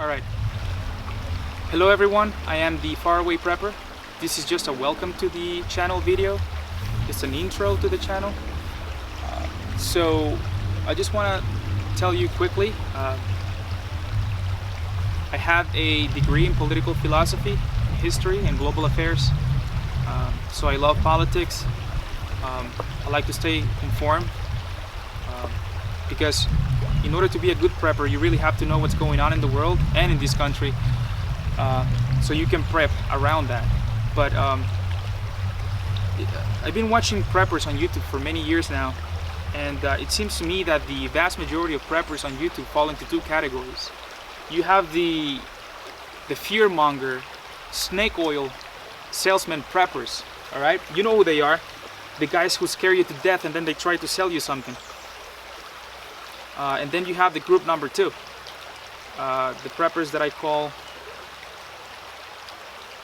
Alright, hello everyone, I am the Faraway Prepper. This is just a welcome to the channel video. It's an intro to the channel. So I just want to tell you quickly, I have a degree in political philosophy, history and global affairs. So I love politics. I like to stay informed because in order to be a good prepper, you really have to know what's going on in the world and in this country, so you can prep around that. But I've been watching preppers on YouTube for many years now, and it seems to me that the vast majority of preppers on YouTube fall into two categories. You have the fear-monger, snake oil salesman preppers, all right? You know who they are. The guys who scare you to death and then they try to sell you something. And then you have the group number two, the preppers that I call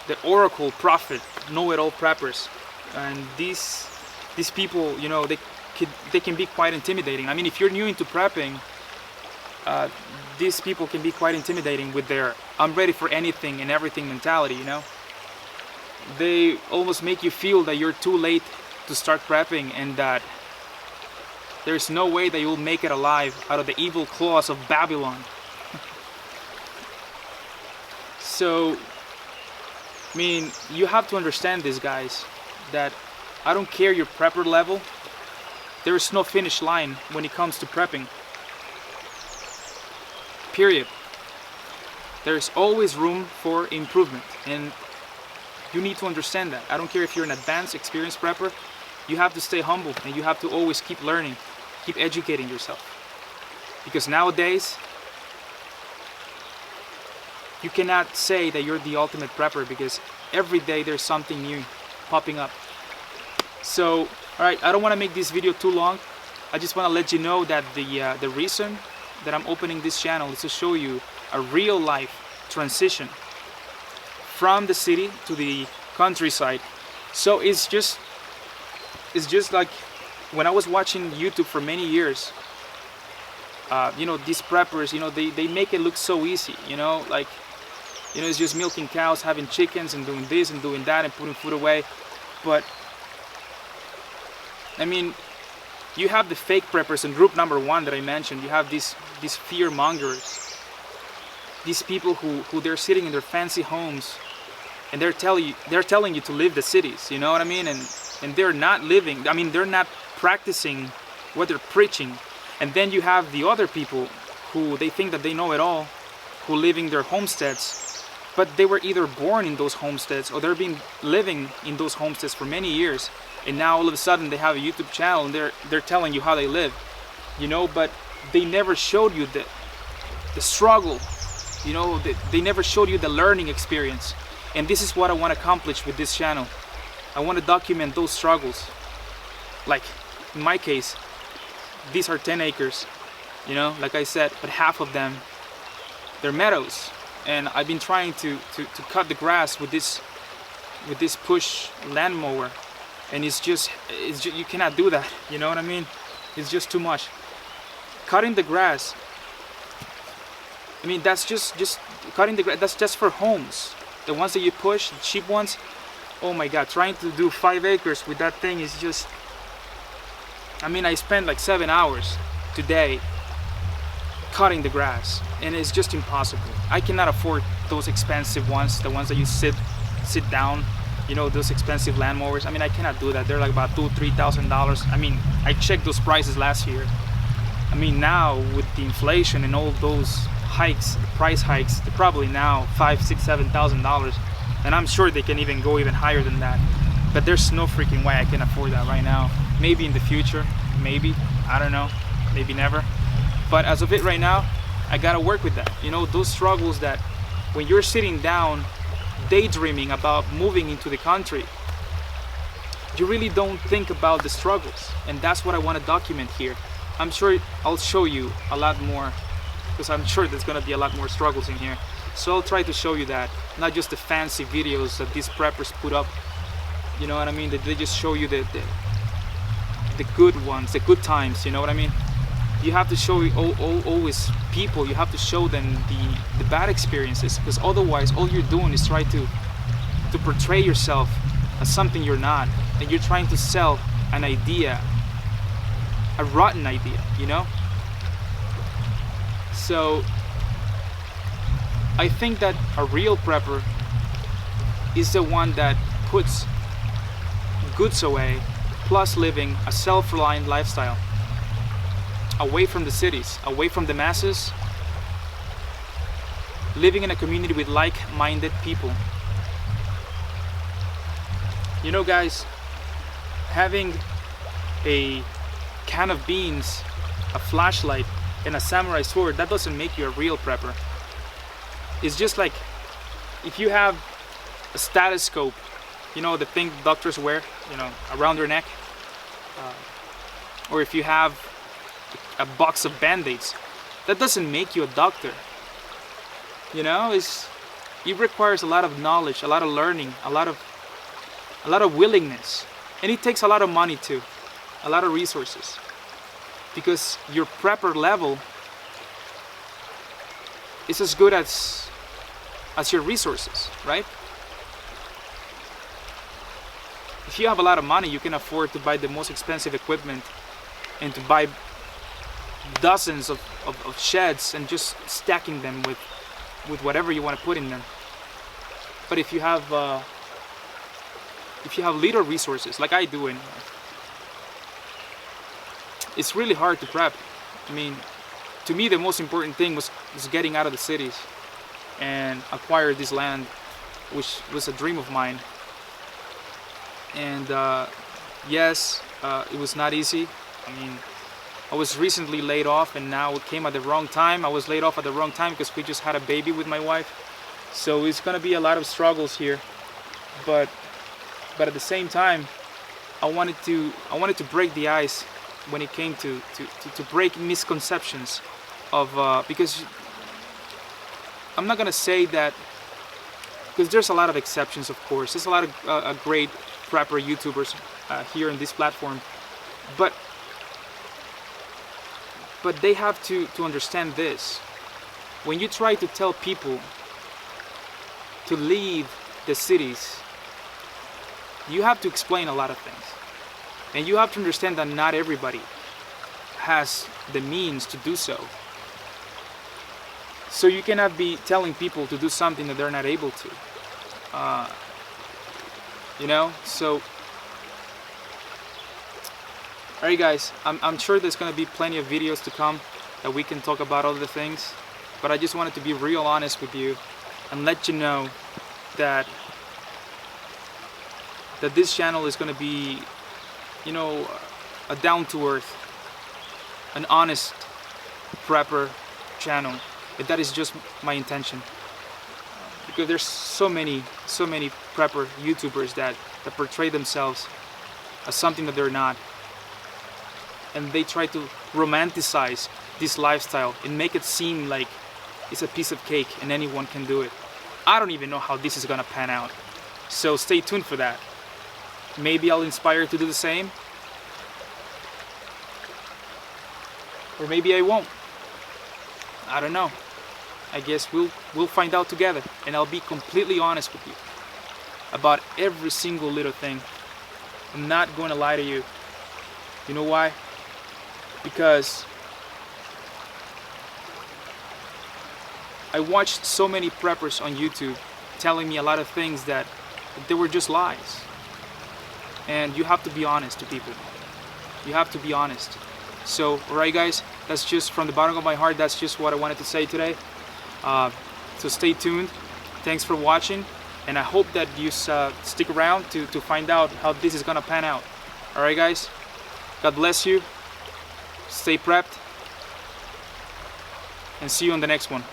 the oracle prophet, know-it-all preppers. And these people, you know, they can be quite intimidating. I mean, if you're new into prepping, these people can be quite intimidating with their I'm ready for anything and everything mentality, you know. They almost make you feel that you're too late to start prepping and that there's no way that you'll make it alive out of the evil claws of Babylon. So, I mean, you have to understand this, guys, that I don't care your prepper level, there is no finish line when it comes to prepping. Period. There's always room for improvement, and you need to understand that. I don't care if you're an advanced, experienced prepper, you have to stay humble and you have to always keep learning, keep educating yourself. Because nowadays, you cannot say that you're the ultimate prepper because every day there's something new popping up. So, alright, I don't want to make this video too long. I just want to let you know that the reason that I'm opening this channel is to show you a real life transition from the city to the countryside. So it's just like when I was watching YouTube for many years, you know, these preppers, you know, they make it look so easy, you know, like, you know, it's just milking cows, having chickens and doing this and doing that and putting food away. But I mean, you have the fake preppers in group number one that I mentioned. You have these fear mongers, these people who they're sitting in their fancy homes and they're telling you to leave the cities, you know what I mean? And they're not living, I mean, they're not practicing what they're preaching. And then you have the other people who they think that they know it all, who live in their homesteads, but they were either born in those homesteads or they've been living in those homesteads for many years. And now all of a sudden they have a YouTube channel and they're telling you how they live, you know, but they never showed you the struggle, you know, they never showed you the learning experience. And this is what I want to accomplish with this channel. I want to document those struggles. Like in my case, these are 10 acres, you know, like I said, but half of them, they're meadows. And I've been trying to cut the grass with this push lawnmower. And it's just, you cannot do that, you know what I mean? It's just too much. Cutting the grass, I mean, that's just cutting the grass, that's just for homes. The ones that you push, the cheap ones, oh my god, trying to do 5 acres with that thing is just, I mean, I spent like 7 hours today cutting the grass and it's just impossible. I cannot afford those expensive ones, the ones that you sit down, you know, those expensive lawnmowers. I mean, I cannot do that. They're like about $2,000-$3,000. I mean, I checked those prices last year. I mean, now with the inflation and all those hikes, price hikes, they're probably now $5,000-$7,000, and I'm sure they can even go even higher than that. But there's no freaking way I can afford that right now. Maybe in the future, maybe, I don't know, maybe never. But as of it right now, I gotta work with that. You know, those struggles that when you're sitting down daydreaming about moving into the country, you really don't think about the struggles, and that's what I want to document here. I'm sure I'll show you a lot more, because I'm sure there's going to be a lot more struggles in here. So I'll try to show you that, not just the fancy videos that these preppers put up, you know what I mean, that they just show you the good ones, the good times, you know what I mean. You have to show always people, you have to show them the bad experiences, because otherwise all you're doing is try to portray yourself as something you're not, and you're trying to sell an idea, a rotten idea, you know? So I think that a real prepper is the one that puts goods away, plus living a self-reliant lifestyle, away from the cities, away from the masses, living in a community with like-minded people. You know, guys, having a can of beans, a flashlight, and a samurai sword, that doesn't make you a real prepper. It's just like if you have a stethoscope, you know, the thing doctors wear, you know, around their neck, or if you have a box of band-aids, that doesn't make you a doctor. You know, it requires a lot of knowledge, a lot of learning, a lot of willingness, and it takes a lot of money too, a lot of resources, because your prepper level is as good as your resources, right? If you have a lot of money, you can afford to buy the most expensive equipment and to buy dozens of sheds and just stacking them with whatever you want to put in them. But if you have little resources, like I do anyway, it's really hard to prep. I mean, to me the most important thing was getting out of the cities and acquire this land, which was a dream of mine. And yes, it was not easy. I mean, I was recently laid off, and now it came at the wrong time. I was laid off at the wrong time because we just had a baby with my wife. So it's gonna be a lot of struggles here. But at the same time, I wanted to break the ice when it came to break misconceptions of because I'm not gonna say that, because there's a lot of exceptions, of course. There's a lot of great prepper YouTubers here in this platform, but they have to understand this. When you try to tell people to leave the cities, you have to explain a lot of things, and you have to understand that not everybody has the means to do so. So you cannot be telling people to do something that they're not able to. You know, so alright guys, I'm sure there's gonna be plenty of videos to come that we can talk about other things, but I just wanted to be real honest with you and let you know that this channel is gonna be, you know, a down-to-earth, an honest prepper channel. And that is just my intention, because there's so many prepper YouTubers that portray themselves as something that they're not, and they try to romanticize this lifestyle and make it seem like it's a piece of cake and anyone can do it. I don't even know how this is gonna pan out, so stay tuned for that. Maybe I'll inspire you to do the same, or maybe I won't. I don't know. I guess we'll find out together, and I'll be completely honest with you about every single little thing. I'm not going to lie to you. You know why? Because I watched so many preppers on YouTube telling me a lot of things that they were just lies. And you have to be honest to people. You have to be honest. So, alright guys, that's just from the bottom of my heart, that's just what I wanted to say today. So stay tuned. Thanks for watching, and I hope that you stick around to find out how this is gonna pan out. Alright guys, God bless you, stay prepped, and see you on the next one.